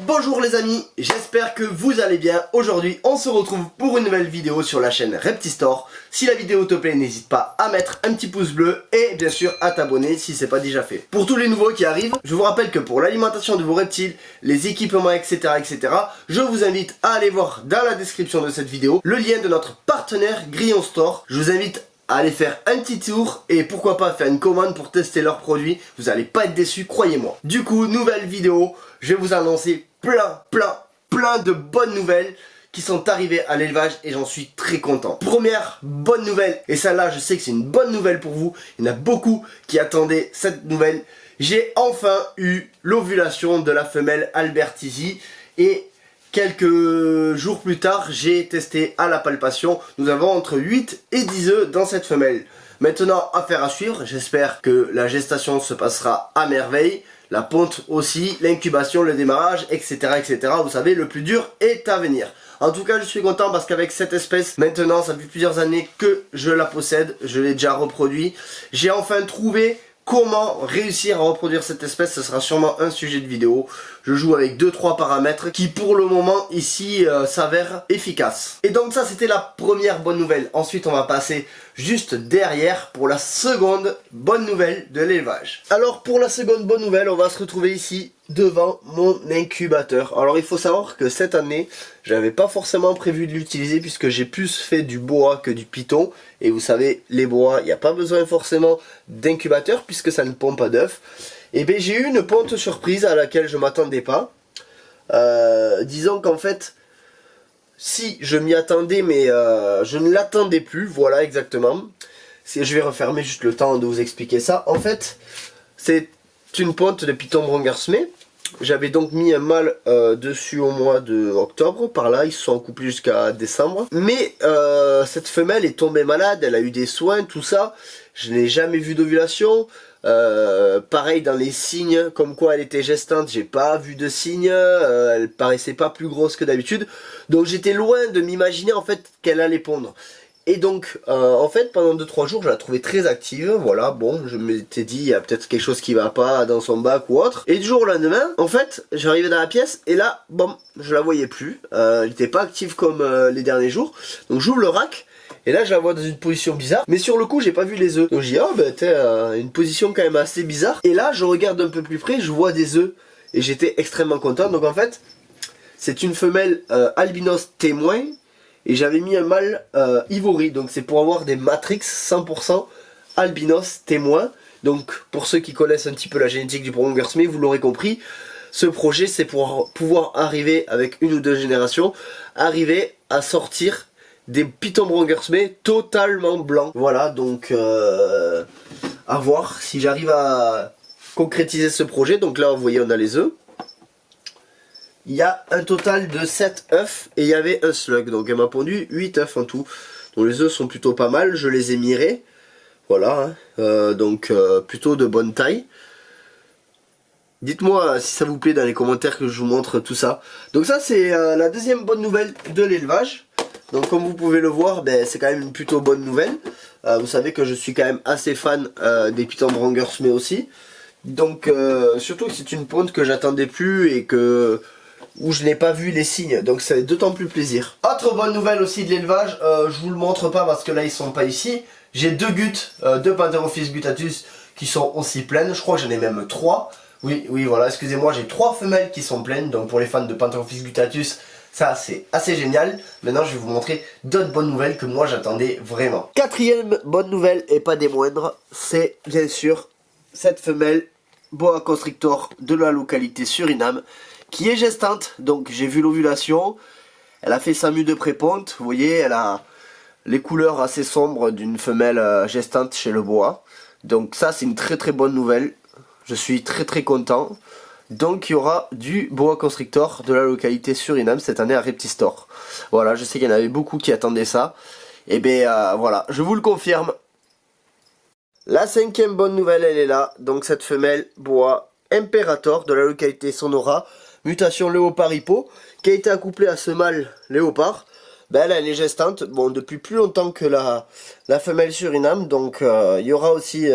Bonjour les amis, j'espère que vous allez bien. Aujourd'hui on se retrouve pour une nouvelle vidéo sur la chaîne Reptistore. Si la vidéo te plaît, n'hésite pas à mettre un petit pouce bleu et bien sûr à t'abonner si c'est pas déjà fait. Pour tous les nouveaux qui arrivent, je vous rappelle que pour l'alimentation de vos reptiles, les équipements etc, je vous invite à aller voir dans la description de cette vidéo le lien de notre partenaire Grillon Store. Je vous invite à aller faire un petit tour et pourquoi pas faire une commande pour tester leurs produits. Vous allez pas être déçus, croyez-moi. Du coup, nouvelle vidéo, je vais vous annoncer plein de bonnes nouvelles qui sont arrivées à l'élevage et j'en suis très content. Première bonne nouvelle, et celle-là je sais que c'est une bonne nouvelle pour vous, il y en a beaucoup qui attendaient cette nouvelle. J'ai enfin eu l'ovulation de la femelle Albertizi et quelques jours plus tard, j'ai testé à la palpation. Nous avons entre 8 et 10 œufs dans cette femelle. Maintenant, affaire à suivre. J'espère que la gestation se passera à merveille. La ponte aussi, l'incubation, le démarrage, etc. Vous savez, le plus dur est à venir. En tout cas, je suis content parce qu'avec cette espèce, maintenant, ça fait plusieurs années que je la possède. Je l'ai déjà reproduit. J'ai enfin trouvé comment réussir à reproduire cette espèce. Ce sera sûrement un sujet de vidéo. Je joue avec 2-3 paramètres qui pour le moment ici s'avèrent efficaces. Et donc ça c'était la première bonne nouvelle. Ensuite on va passer juste derrière pour la seconde bonne nouvelle de l'élevage. Alors pour la seconde bonne nouvelle, on va se retrouver ici devant mon incubateur. Alors il faut savoir que cette année j'avais pas forcément prévu de l'utiliser puisque j'ai plus fait du boa que du python. Et vous savez, les boas, il n'y a pas besoin forcément d'incubateur puisque ça ne pond pas d'œufs. Et bien j'ai eu une ponte surprise à laquelle je m'attendais pas. Disons qu'en fait, si je m'y attendais mais je ne l'attendais plus, voilà exactement. Je vais refermer juste le temps de vous expliquer ça. En fait, c'est une ponte de python bronguersmé. J'avais donc mis un mâle dessus au mois de octobre, par là, ils se sont couplés jusqu'à décembre. Mais cette femelle est tombée malade, elle a eu des soins, tout ça. Je n'ai jamais vu d'ovulation. Pareil dans les signes, comme quoi elle était gestante, j'ai pas vu de signes, elle paraissait pas plus grosse que d'habitude. Donc j'étais loin de m'imaginer en fait qu'elle allait pondre. Et donc, en fait, pendant 2-3 jours, je la trouvais très active. Voilà, bon, je m'étais dit, il y a peut-être quelque chose qui va pas dans son bac ou autre. Et du jour au lendemain, en fait, j'arrivais dans la pièce et là, bon, je la voyais plus. Elle n'était pas active comme les derniers jours. Donc j'ouvre le rack. Et là je la vois dans une position bizarre. Mais sur le coup j'ai pas vu les œufs. Donc je dis oh ben t'es une position quand même assez bizarre. Et là je regarde un peu plus près, je vois des œufs. Et j'étais extrêmement content. Donc en fait c'est une femelle albinos témoin. Et j'avais mis un mâle ivory. Donc c'est pour avoir des matrix 100% albinos témoin. Donc pour ceux qui connaissent un petit peu la génétique du bronguersmé, vous l'aurez compris. Ce projet c'est pour pouvoir arriver avec une ou deux générations, arriver à sortir des pythons bronguersmé totalement blancs. Voilà, donc à voir si j'arrive à concrétiser ce projet. Donc là, vous voyez, on a les œufs. Il y a un total de 7 œufs et il y avait un slug. Donc elle m'a pondu 8 œufs en tout. Donc les œufs sont plutôt pas mal, je les ai mirés. Voilà, hein. Donc plutôt de bonne taille. Dites-moi si ça vous plaît dans les commentaires que je vous montre tout ça. Donc ça c'est la deuxième bonne nouvelle de l'élevage. Donc comme vous pouvez le voir, ben, c'est quand même une plutôt bonne nouvelle. Vous savez que je suis quand même assez fan des pythons bronguersmé aussi. Donc surtout que c'est une ponte que j'attendais plus et où je n'ai pas vu les signes. Donc ça fait d'autant plus plaisir. Autre bonne nouvelle aussi de l'élevage, je vous le montre pas parce que là ils sont pas ici. J'ai deux gutes, deux Pantherophis guttatus qui sont aussi pleines. Je crois que j'en ai même 3. Oui, voilà, excusez-moi, j'ai 3 femelles qui sont pleines. Donc pour les fans de Pantherophis guttatus, ça c'est assez génial. Maintenant je vais vous montrer d'autres bonnes nouvelles que moi j'attendais vraiment. Quatrième bonne nouvelle et pas des moindres, c'est bien sûr cette femelle boa constrictor de la localité Suriname qui est gestante. Donc j'ai vu l'ovulation, elle a fait sa mue de préponte. Vous voyez, elle a les couleurs assez sombres d'une femelle gestante chez le boa. Donc ça c'est une très bonne nouvelle. Je suis très content. Donc il y aura du boa constrictor de la localité Suriname cette année à Reptistore. Voilà, je sais qu'il y en avait beaucoup qui attendaient ça. Et bien voilà, je vous le confirme. La cinquième bonne nouvelle, elle est là. Donc cette femelle boa imperator de la localité Sonora, mutation léopard hippo, qui a été accouplée à ce mâle léopard. Ben, elle est gestante, bon, depuis plus longtemps que la femelle Suriname. Donc il y aura aussi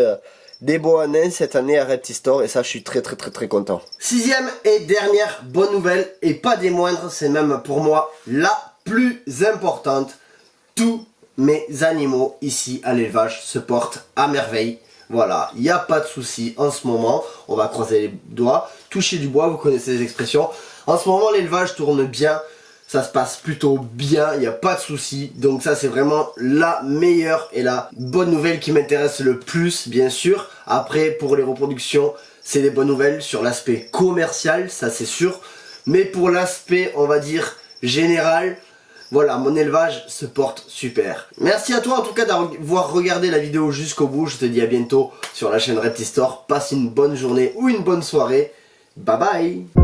des boas nains cette année à Reptistore et ça je suis très content. Sixième et dernière bonne nouvelle et pas des moindres, c'est même pour moi la plus importante. Tous mes animaux ici à l'élevage se portent à merveille. Voilà, il n'y a pas de souci en ce moment. On va croiser les doigts, toucher du bois, vous connaissez les expressions. En ce moment l'élevage tourne bien. Ça se passe plutôt bien, il n'y a pas de souci. Donc ça c'est vraiment la meilleure et la bonne nouvelle qui m'intéresse le plus, bien sûr. Après pour les reproductions, c'est des bonnes nouvelles sur l'aspect commercial, ça c'est sûr. Mais pour l'aspect, on va dire, général, voilà, mon élevage se porte super. Merci à toi en tout cas d'avoir regardé la vidéo jusqu'au bout. Je te dis à bientôt sur la chaîne Reptistore. Passe une bonne journée ou une bonne soirée. Bye bye.